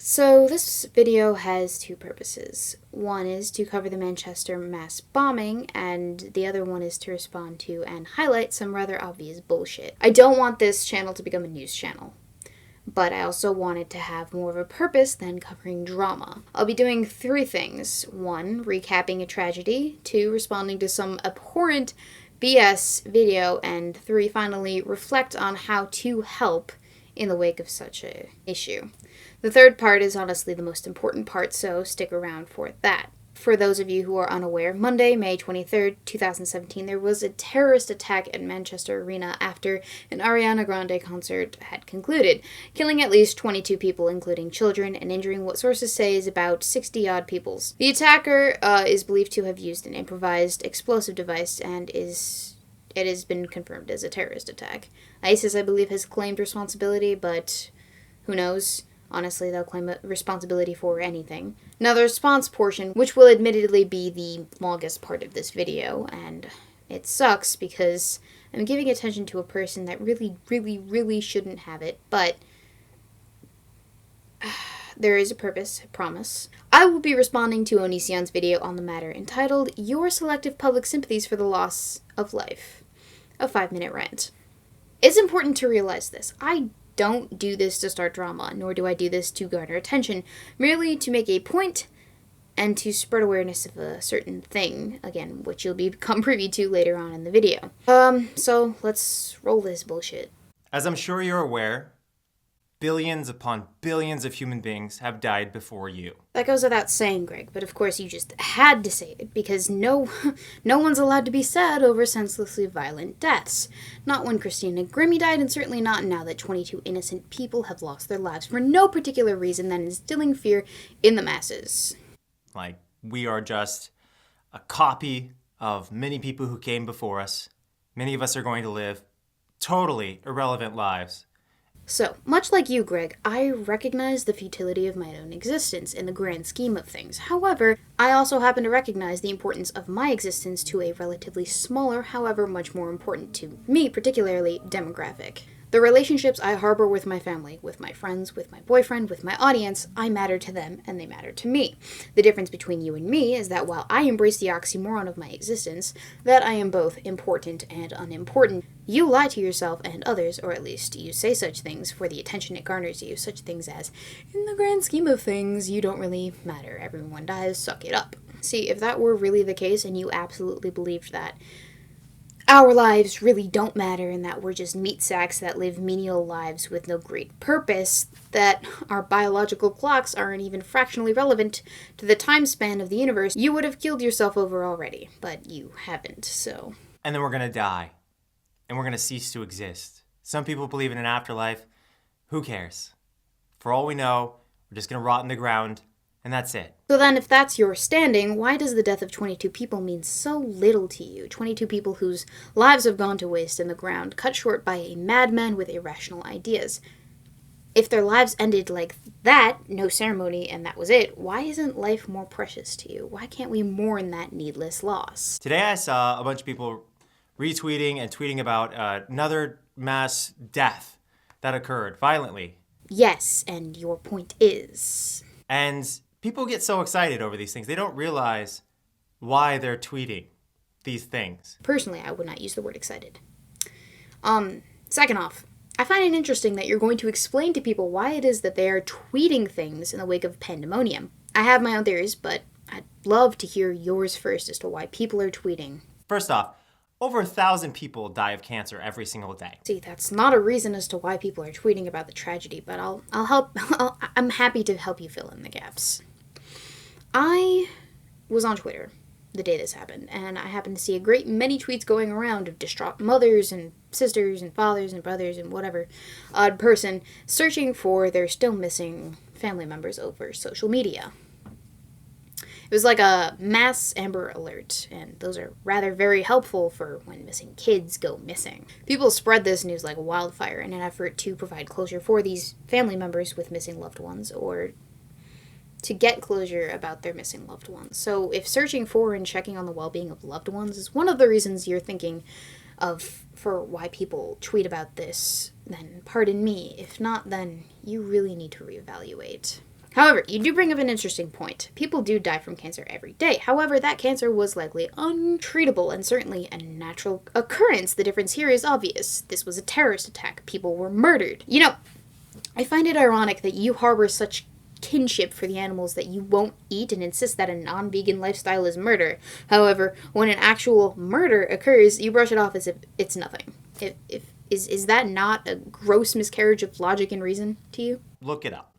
So this video has two purposes. One is to cover the Manchester mass bombing, and the other one is to respond to and highlight some rather obvious bullshit. I don't want this channel to become a news channel, but I also want it to have more of a purpose than covering drama. I'll be doing three things. One, recapping a tragedy. Two, responding to some abhorrent BS video. And three, finally, reflect on how to help in the wake of such an issue. The third part is honestly the most important part, so stick around for that. For those of you who are unaware, Monday, May 23rd, 2017, there was a terrorist attack at Manchester Arena after an Ariana Grande concert had concluded, killing at least 22 people, including children, and injuring what sources say is about 60-odd people. The attacker is believed to have used an improvised explosive device and it has been confirmed as a terrorist attack. ISIS, I believe, has claimed responsibility, but who knows? Honestly, they'll claim responsibility for anything. Now, the response portion, which will admittedly be the longest part of this video, and it sucks because I'm giving attention to a person that really shouldn't have it, but there is a purpose, I promise. I will be responding to Onision's video on the matter entitled, Your Selective Public Sympathies for the Loss of Life, a 5-minute rant. It's important to realize this. I don't do this to start drama, nor do I do this to garner attention, merely to make a point and to spread awareness of a certain thing, again, which you'll become privy to later on in the video. So let's roll this bullshit. As I'm sure you're aware, billions upon billions of human beings have died before you. That goes without saying, Greg, but of course you just had to say it, because no one's allowed to be sad over senselessly violent deaths. Not when Christina Grimmie died, and certainly not now that 22 innocent people have lost their lives for no particular reason than instilling fear in the masses. Like, we are just a copy of many people who came before us. Many of us are going to live totally irrelevant lives. So, much like you, Greg, I recognize the futility of my own existence in the grand scheme of things. However, I also happen to recognize the importance of my existence to a relatively smaller, however much more important to me, particularly, demographic. The relationships I harbor with my family, with my friends, with my boyfriend, with my audience, I matter to them and they matter to me. The difference between you and me is that while I embrace the oxymoron of my existence, that I am both important and unimportant, you lie to yourself and others, or at least you say such things for the attention it garners you, such things as, in the grand scheme of things, you don't really matter, everyone dies, suck it up. See, if that were really the case and you absolutely believed that our lives really don't matter and that we're just meat sacks that live menial lives with no great purpose, that our biological clocks aren't even fractionally relevant to the time span of the universe, you would have killed yourself over already, but you haven't, so. And then we're going to die. And we're going to cease to exist. Some people believe in an afterlife. Who cares? For all we know, we're just going to rot in the ground, and that's it. So then, if that's your standing, why does the death of 22 people mean so little to you? 22 people whose lives have gone to waste in the ground, cut short by a madman with irrational ideas. If their lives ended like that, no ceremony, and that was it, why isn't life more precious to you? Why can't we mourn that needless loss? Today I saw a bunch of people retweeting and tweeting about another mass death that occurred violently. Yes, and your point is? And people get so excited over these things. They don't realize why they're tweeting these things. Personally, I would not use the word excited. Second off, I find it interesting that you're going to explain to people why it is that they are tweeting things in the wake of pandemonium. I have my own theories, but I'd love to hear yours first as to why people are tweeting. First off, over 1,000 people die of cancer every single day. See, that's not a reason as to why people are tweeting about the tragedy, but I'll help. I'm happy to help you fill in the gaps. I was on Twitter the day this happened, and I happened to see a great many tweets going around of distraught mothers and sisters and fathers and brothers and whatever odd person searching for their still missing family members over social media. It was like a mass Amber Alert, and those are rather very helpful for when missing kids go missing. People spread this news like wildfire in an effort to provide closure for these family members with missing loved ones, or to get closure about their missing loved ones. So if searching for and checking on the well-being of loved ones is one of the reasons you're thinking of for why people tweet about this, then pardon me. If not, then you really need to reevaluate. However, you do bring up an interesting point. People do die from cancer every day. However, that cancer was likely untreatable and certainly a natural occurrence. The difference here is obvious. This was a terrorist attack. People were murdered. You know, I find it ironic that you harbor such kinship for the animals that you won't eat and insist that a non-vegan lifestyle is murder. However, when an actual murder occurs, you brush it off as if it's nothing. Is that not a gross miscarriage of logic and reason to you? Look it up.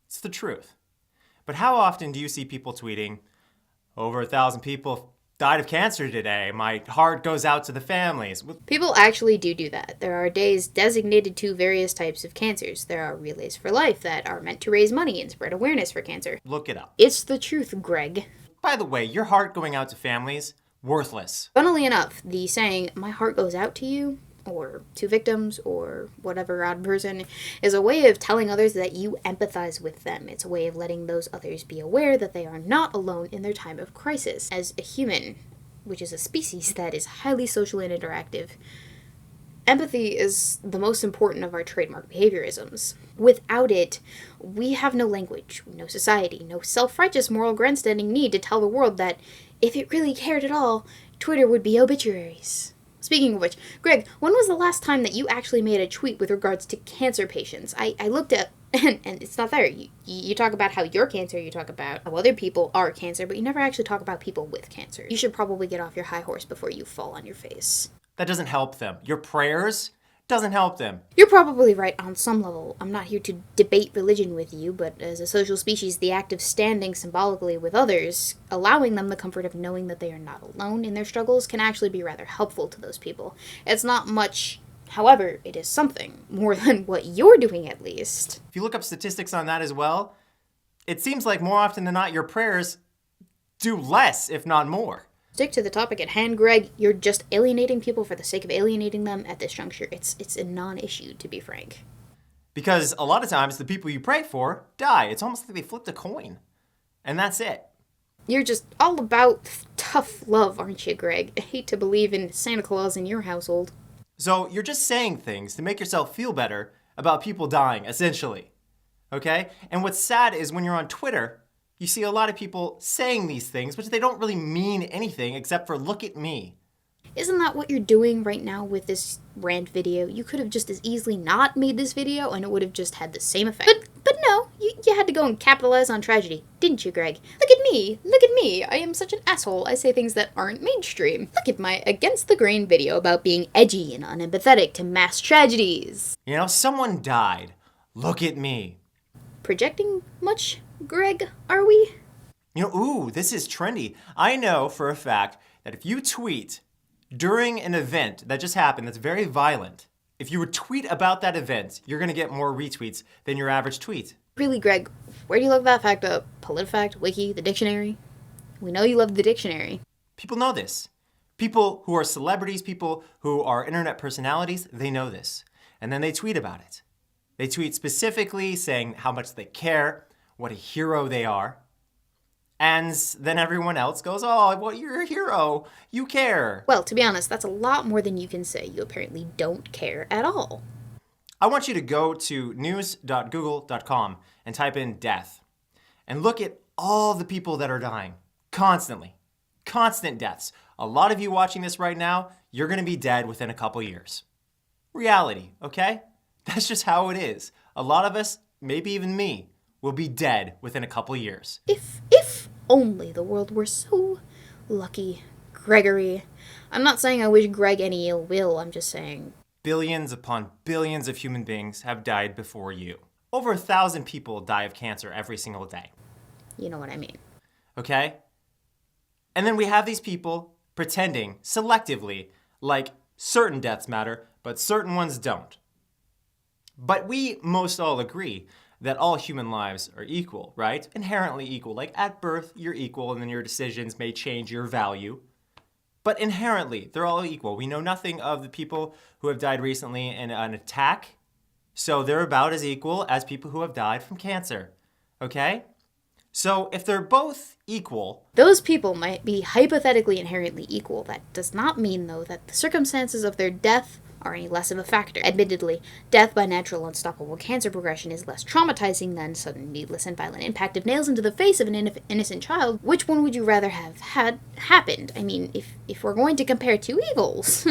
It's the truth. But how often do you see people tweeting, over 1,000 people died of cancer today. My heart goes out to the families. People actually do that. There are days designated to various types of cancers. There are relays for life that are meant to raise money and spread awareness for cancer. Look it up. It's the truth, Greg. By the way, your heart going out to families, worthless. Funnily enough, the saying, my heart goes out to you, or to victims, or whatever odd person, is a way of telling others that you empathize with them. It's a way of letting those others be aware that they are not alone in their time of crisis. As a human, which is a species that is highly social and interactive, empathy is the most important of our trademark behaviorisms. Without it, we have no language, no society, no self-righteous moral grandstanding need to tell the world that if it really cared at all, Twitter would be obituaries. Speaking of which, Greg, when was the last time that you actually made a tweet with regards to cancer patients? I looked at, and it's not there. You talk about how you're cancer, you talk about how other people are cancer, but you never actually talk about people with cancer. You should probably get off your high horse before you fall on your face. That doesn't help them. Your prayers doesn't help them. You're probably right on some level. I'm not here to debate religion with you, but as a social species, the act of standing symbolically with others, allowing them the comfort of knowing that they are not alone in their struggles, can actually be rather helpful to those people. It's not much, however, it is something, more than what you're doing at least. If you look up statistics on that as well, it seems like more often than not your prayers do less, if not more. Stick to the topic at hand, Greg. You're just alienating people for the sake of alienating them at this juncture. It's a non-issue, to be frank. Because a lot of times the people you pray for die. It's almost like they flipped a coin. And that's it. You're just all about tough love, aren't you, Greg? I hate to believe in Santa Claus in your household. So you're just saying things to make yourself feel better about people dying, essentially. Okay? And what's sad is when you're on Twitter, you see a lot of people saying these things, but they don't really mean anything except for look at me. Isn't that what you're doing right now with this rant video? You could have just as easily not made this video and it would have just had the same effect. But no, you had to go and capitalize on tragedy, didn't you, Greg? Look at me, I am such an asshole. I say things that aren't mainstream. Look at my against the grain video about being edgy and unempathetic to mass tragedies. You know, someone died. Look at me. Projecting much, Greg, are we? You know, ooh, this is trendy. I know for a fact that if you tweet during an event that just happened that's very violent, if you would tweet about that event, you're going to get more retweets than your average tweet. Really, Greg, where do you look that fact up? PolitiFact, Wiki, the dictionary? We know you love the dictionary. People know this. People who are celebrities, people who are internet personalities, they know this. And then they tweet about it. They tweet specifically saying how much they care, what a hero they are. And then everyone else goes, oh, well, you're a hero. You care. Well, to be honest, that's a lot more than you can say. You apparently don't care at all. I want you to go to news.google.com and type in death. And look at all the people that are dying. Constantly. Constant deaths. A lot of you watching this right now, you're going to be dead within a couple years. Reality, okay? That's just how it is. A lot of us, maybe even me, will be dead within a couple years. If only the world were so lucky, Gregory. I'm not saying I wish Greg any ill will, I'm just saying. Billions upon billions of human beings have died before you. Over 1,000 people die of cancer every single day. You know what I mean. Okay? And then we have these people pretending selectively like certain deaths matter, but certain ones don't. But we most all agree that all human lives are equal, right? Inherently equal. Like at birth, you're equal, and then your decisions may change your value. But inherently, they're all equal. We know nothing of the people who have died recently in an attack, so they're about as equal as people who have died from cancer, okay? So if they're both equal... Those people might be hypothetically inherently equal. That does not mean, though, that the circumstances of their death are any less of a factor. Admittedly, death by natural unstoppable cancer progression is less traumatizing than sudden, needless, and violent impact of nails into the face of an innocent child. Which one would you rather have had happened? I mean, if we're going to compare two evils.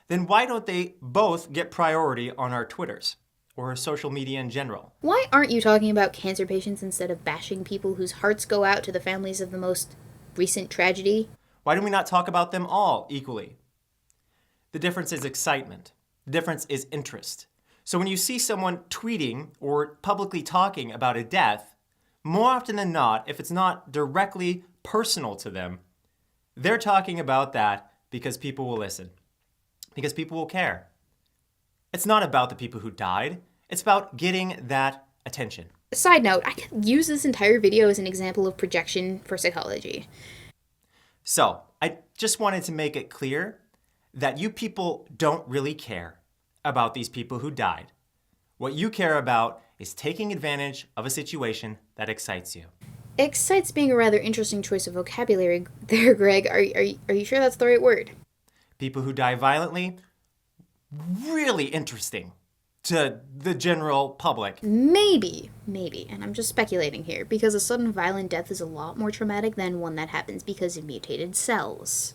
Then why don't they both get priority on our Twitters or social media in general? Why aren't you talking about cancer patients instead of bashing people whose hearts go out to the families of the most recent tragedy? Why do we not talk about them all equally? The difference is excitement. The difference is interest. So when you see someone tweeting or publicly talking about a death, more often than not, if it's not directly personal to them, they're talking about that because people will listen, because people will care. It's not about the people who died. It's about getting that attention. Side note, I could use this entire video as an example of projection for psychology. So, I just wanted to make it clear that you people don't really care about these people who died. What you care about is taking advantage of a situation that excites you. Excites being a rather interesting choice of vocabulary there, Greg. Are you sure that's the right word? People who die violently, really interesting to the general public. Maybe, and I'm just speculating here, because a sudden violent death is a lot more traumatic than one that happens because of mutated cells.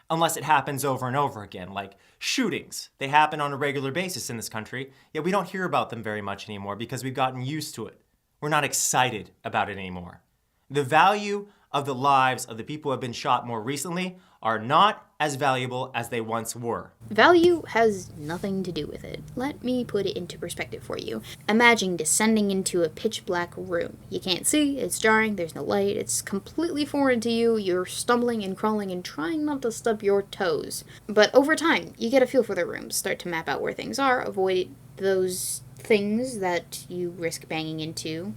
Unless it happens over and over again, like shootings. They happen on a regular basis in this country, yet we don't hear about them very much anymore because we've gotten used to it. We're not excited about it anymore. The value of the lives of the people who have been shot more recently are not as valuable as they once were. Value has nothing to do with it. Let me put it into perspective for you. Imagine descending into a pitch black room. You can't see, it's jarring, there's no light, it's completely foreign to you, you're stumbling and crawling and trying not to stub your toes. But over time, you get a feel for the room, start to map out where things are, avoid those things that you risk banging into,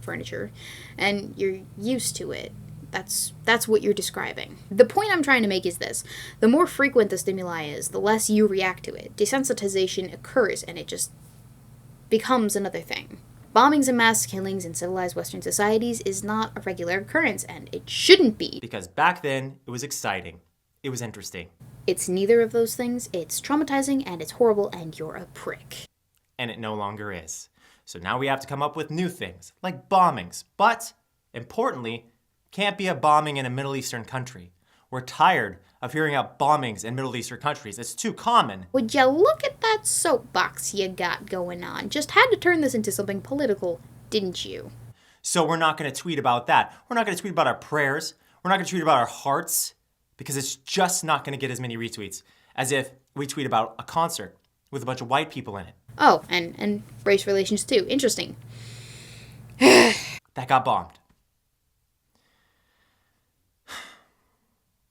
furniture, and you're used to it. That's what you're describing. The point I'm trying to make is this. The more frequent the stimuli is, the less you react to it. Desensitization occurs and it just becomes another thing. Bombings and mass killings in civilized Western societies is not a regular occurrence, and it shouldn't be. Because back then, it was exciting. It was interesting. It's neither of those things. It's traumatizing and it's horrible and you're a prick. And it no longer is. So now we have to come up with new things, like bombings. But, importantly, can't be a bombing in a Middle Eastern country. We're tired of hearing about bombings in Middle Eastern countries. It's too common. Would you look at that soapbox you got going on? Just had to turn this into something political, didn't you? So we're not going to tweet about that. We're not going to tweet about our prayers. We're not going to tweet about our hearts, because it's just not going to get as many retweets as if we tweet about a concert with a bunch of white people in it. Oh, and race relations too. Interesting. That got bombed.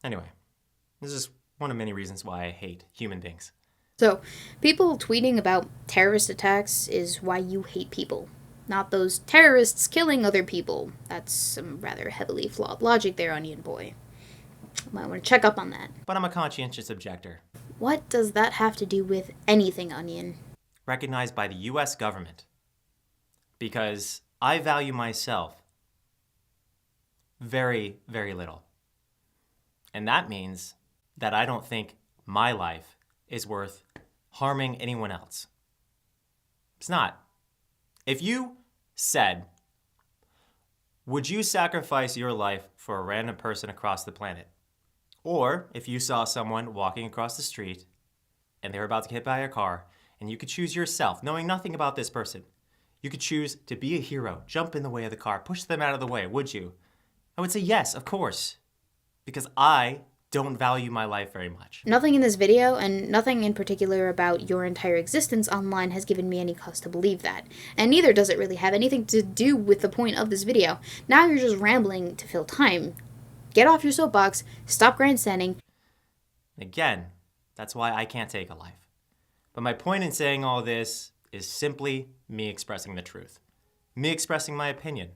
Anyway, this is one of many reasons why I hate human beings. So, people tweeting about terrorist attacks is why you hate people, not those terrorists killing other people. That's some rather heavily flawed logic there, Onion Boy. Might want to check up on that. But I'm a conscientious objector. What does that have to do with anything, Onion? Recognized by the U.S. government. Because I value myself very, very little. And that means that I don't think my life is worth harming anyone else. It's not. If you said, would you sacrifice your life for a random person across the planet? Or if you saw someone walking across the street and they were about to get hit by a car, and you could choose yourself, knowing nothing about this person, you could choose to be a hero, jump in the way of the car, push them out of the way, would you? I would say yes, of course. Because I don't value my life very much. Nothing in this video, and nothing in particular about your entire existence online has given me any cause to believe that. And neither does it really have anything to do with the point of this video. Now you're just rambling to fill time. Get off your soapbox, stop grandstanding. Again, that's why I can't take a life. But my point in saying all this is simply me expressing the truth. Me expressing my opinion.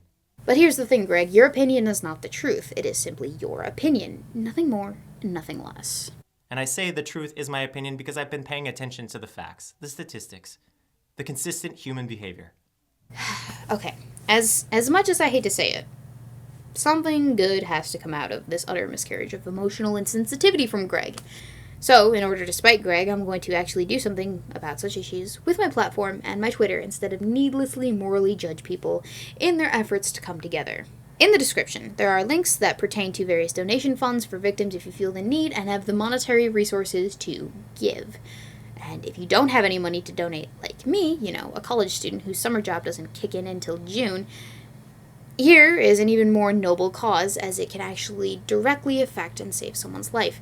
But here's the thing, Greg. Your opinion is not the truth. It is simply your opinion. Nothing more, nothing less. And I say the truth is my opinion because I've been paying attention to the facts, the statistics, the consistent human behavior. Okay, as much as I hate to say it, something good has to come out of this utter miscarriage of emotional insensitivity from Greg. So, in order to spite Greg, I'm going to actually do something about such issues with my platform and my Twitter instead of needlessly morally judge people in their efforts to come together. In the description, there are links that pertain to various donation funds for victims if you feel the need and have the monetary resources to give. And if you don't have any money to donate, like me, a college student whose summer job doesn't kick in until June, here is an even more noble cause, as it can actually directly affect and save someone's life.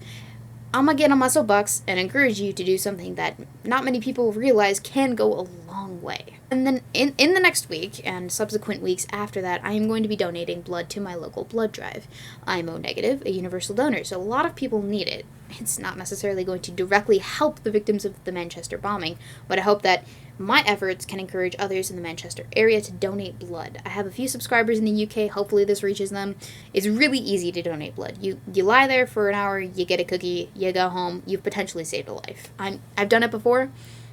I'm gonna get on my soapbox and encourage you to do something that not many people realize can go a long way. And then in the next week and subsequent weeks after that, I am going to be donating blood to my local blood drive. I'm O negative, a universal donor, so a lot of people need it. It's not necessarily going to directly help the victims of the Manchester bombing, but I hope that my efforts can encourage others in the Manchester area to donate blood. I have a few subscribers in the UK. Hopefully this reaches them. It's really easy to donate blood. You lie there for an hour, you get a cookie, you go home, you've potentially saved a life. I've done it before.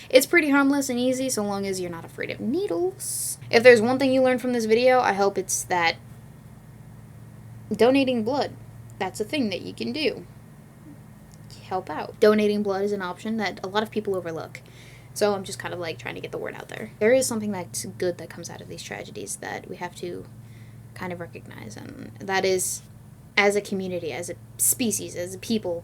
It's pretty harmless and easy so long as you're not afraid of needles. If there's one thing you learned from this video, I hope it's that donating blood, that's a thing that you can do. Help out. Donating blood is an option that a lot of people overlook. So I'm just kind of trying to get the word out there. There is something that's good that comes out of these tragedies that we have to kind of recognize, and that is, as a community, as a species, as a people,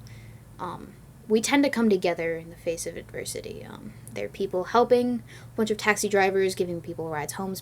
we tend to come together in the face of adversity. There are people helping, a bunch of taxi drivers giving people rides home,